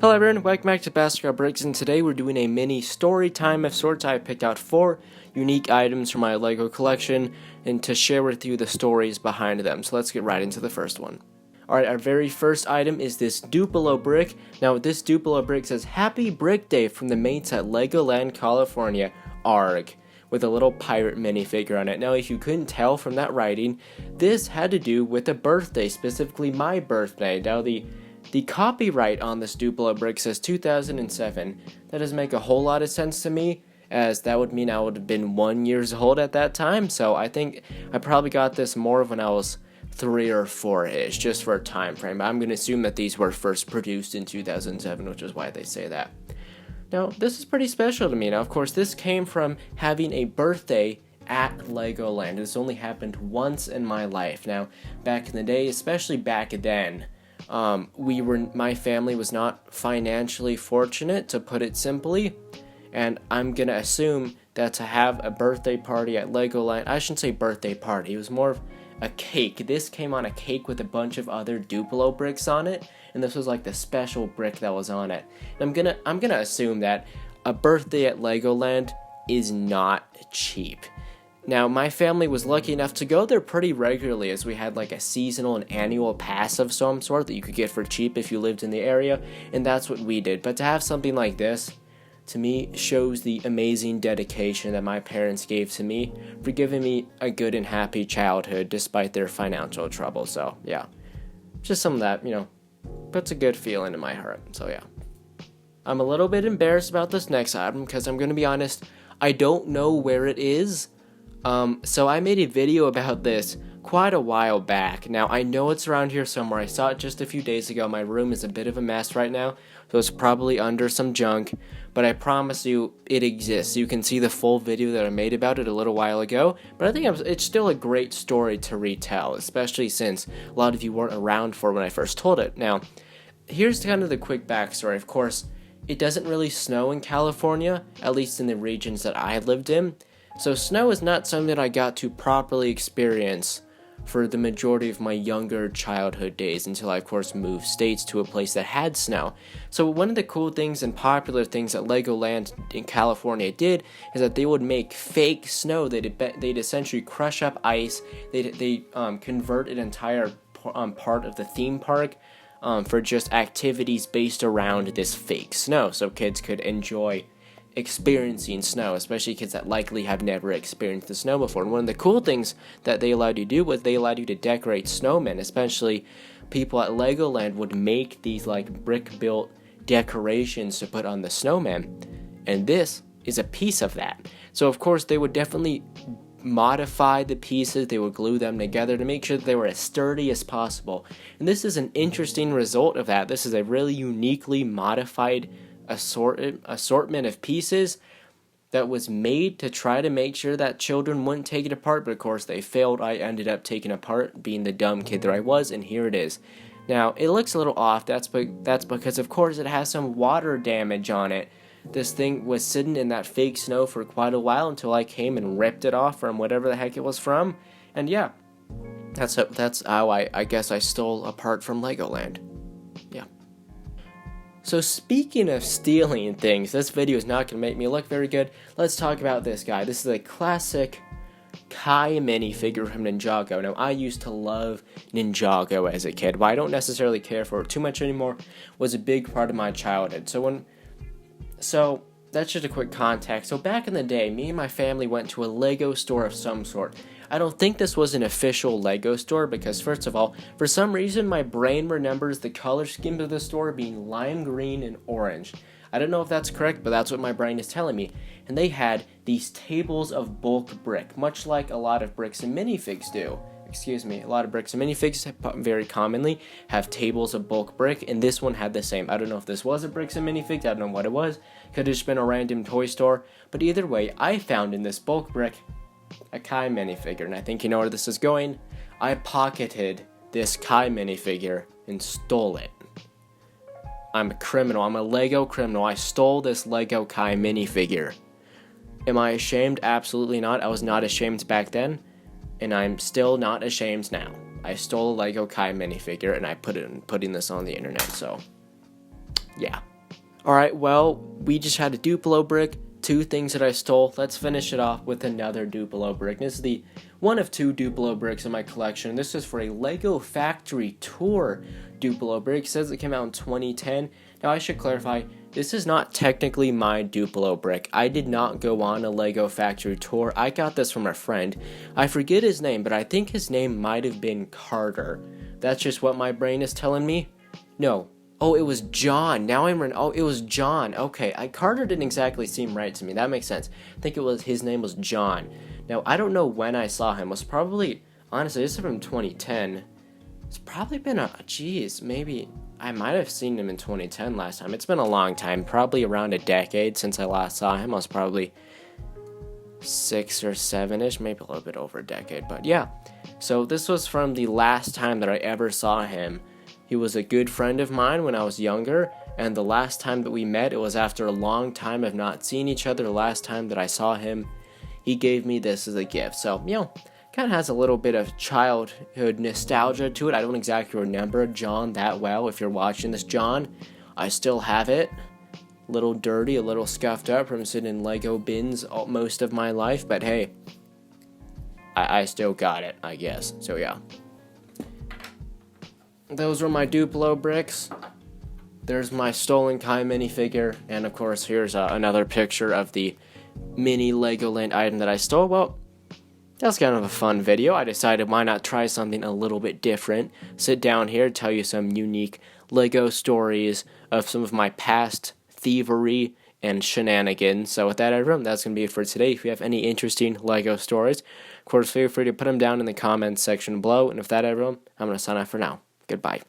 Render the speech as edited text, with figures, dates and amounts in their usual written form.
Hello everyone, welcome back to Basketball Bricks, and today we're doing a mini story time of sorts. I picked out 4 unique items from my LEGO collection and to share with you the stories behind them. So let's get right into the first one. Alright, our very first item is this Duplo brick. Now this Duplo brick says, "Happy Brick Day from the mates at Legoland, California, ARG," with a little pirate minifigure on it. Now if you couldn't tell from that writing, this had to do with a birthday, specifically my birthday. Now the copyright on this Duplo brick says 2007. That doesn't make a whole lot of sense to me, as that would mean I would have been 1 year old at that time. So I think I probably got this more of when I was 3 or 4-ish, just for a time frame. I'm going to assume that these were first produced in 2007, which is why they say that. Now, this is pretty special to me. Now, of course, this came from having a birthday at Legoland. This only happened once in my life. Now, back in the day, especially back then, my family was not financially fortunate, to put it simply, and I'm gonna assume that to have a birthday party at Legoland, I shouldn't say birthday party, it was more of a cake. This came on a cake with a bunch of other Duplo bricks on it, and this was like the special brick that was on it. And I'm gonna assume that a birthday at Legoland is not cheap. Now, my family was lucky enough to go there pretty regularly, as we had like a seasonal and annual pass of some sort that you could get for cheap if you lived in the area, and that's what we did. But to have something like this, to me, shows the amazing dedication that my parents gave to me for giving me a good and happy childhood despite their financial trouble. So, yeah, just some of that, puts a good feeling in my heart. So, yeah. I'm a little bit embarrassed about this next item because I'm going to be honest, I don't know where it is. So I made a video about this quite a while back. Now, I know it's around here somewhere. I saw it just a few days ago. My room is a bit of a mess right now, so it's probably under some junk, but I promise you it exists. You can see the full video that I made about it a little while ago, but I think it's still a great story to retell, especially since a lot of you weren't around for when I first told it. Now, here's kind of the quick backstory. Of course, it doesn't really snow in California, at least in the regions that I lived in. So snow is not something that I got to properly experience for the majority of my younger childhood days until I, of course, moved states to a place that had snow. So one of the cool things and popular things that Legoland in California did is that they would make fake snow. They'd essentially crush up ice. They convert an entire part of the theme park for just activities based around this fake snow, so kids could enjoy experiencing snow, especially kids that likely have never experienced the snow before. And one of the cool things that they allowed you to do was they allowed you to decorate snowmen. Especially people at Legoland would make these like brick-built decorations to put on the snowman, and this is a piece of that. So of course they would definitely modify the pieces. They would glue them together to make sure that they were as sturdy as possible, and this is an interesting result of that. This is a really uniquely modified assortment of pieces that was made to try to make sure that children wouldn't take it apart, but of course they failed. I ended up taking apart, being the dumb kid that I was, and here it is. Now, it looks a little off. That's because, of course, it has some water damage on it. This thing was sitting in that fake snow for quite a while until I came and ripped it off from whatever the heck it was from, and yeah, that's how I guess I stole a part from Legoland. Yeah. So speaking of stealing things, this video is not going to make me look very good. Let's talk about this guy. This is a classic Kai minifigure from Ninjago. Now, I used to love Ninjago as a kid, but I don't necessarily care for it too much anymore. It was a big part of my childhood. So that's just a quick context. So back in the day, me and my family went to a Lego store of some sort. I don't think this was an official Lego store because, first of all, for some reason my brain remembers the color schemes of the store being lime green and orange. I don't know if that's correct, but that's what my brain is telling me. And they had these tables of bulk brick, much like a lot of bricks and minifigs do. A lot of bricks and minifigs very commonly have tables of bulk brick, and this one had the same. I don't know if this was a bricks and minifigs, I don't know what it was. Could have just been a random toy store, but either way, I found in this bulk brick a Kai minifigure, and I think you know where this is going. I pocketed this Kai minifigure and stole it. I'm a criminal. I'm a Lego criminal. I stole this Lego Kai minifigure. Am I ashamed? Absolutely not. I was not ashamed back then, and I'm still not ashamed now. I stole a Lego Kai minifigure, and I putting this on the internet, so yeah. Alright, well, we just had a Duplo brick, 2 things that I stole. Let's finish it off with another Duplo brick. This is the one of 2 Duplo bricks in my collection. This is for a Lego Factory Tour Duplo brick. It says it came out in 2010. Now, I should clarify, this is not technically my Duplo brick. I did not go on a Lego Factory Tour. I got this from a friend. I forget his name, but I think his name might have been Carter. That's just what my brain is telling me. No. Oh, it was John. Now oh, it was John. Okay, Carter didn't exactly seem right to me. That makes sense. I think his name was John. Now, I don't know when I saw him. It was probably, honestly, this is from 2010. It's probably been maybe, I might have seen him in 2010 last time. It's been a long time, probably around a decade since I last saw him. I was probably 6 or 7-ish, maybe a little bit over a decade, but yeah. So this was from the last time that I ever saw him. He was a good friend of mine when I was younger, and the last time that we met, it was after a long time of not seeing each other. The last time that I saw him, he gave me this as a gift. So, kind of has a little bit of childhood nostalgia to it. I don't exactly remember John that well. If you're watching this, John, I still have it. A little dirty, a little scuffed up from sitting in Lego bins most of my life, but hey, I still got it, I guess. So yeah. Those were my Duplo bricks. There's my stolen Kai minifigure, and of course here's another picture of the mini Legoland item that I stole. Well, that's kind of a fun video. I decided why not try something a little bit different. Sit down here, tell you some unique Lego stories of some of my past thievery and shenanigans. So with that, everyone, that's going to be it for today. If you have any interesting Lego stories, of course, feel free to put them down in the comments section below. And with that, everyone, I'm going to sign off for now. Goodbye.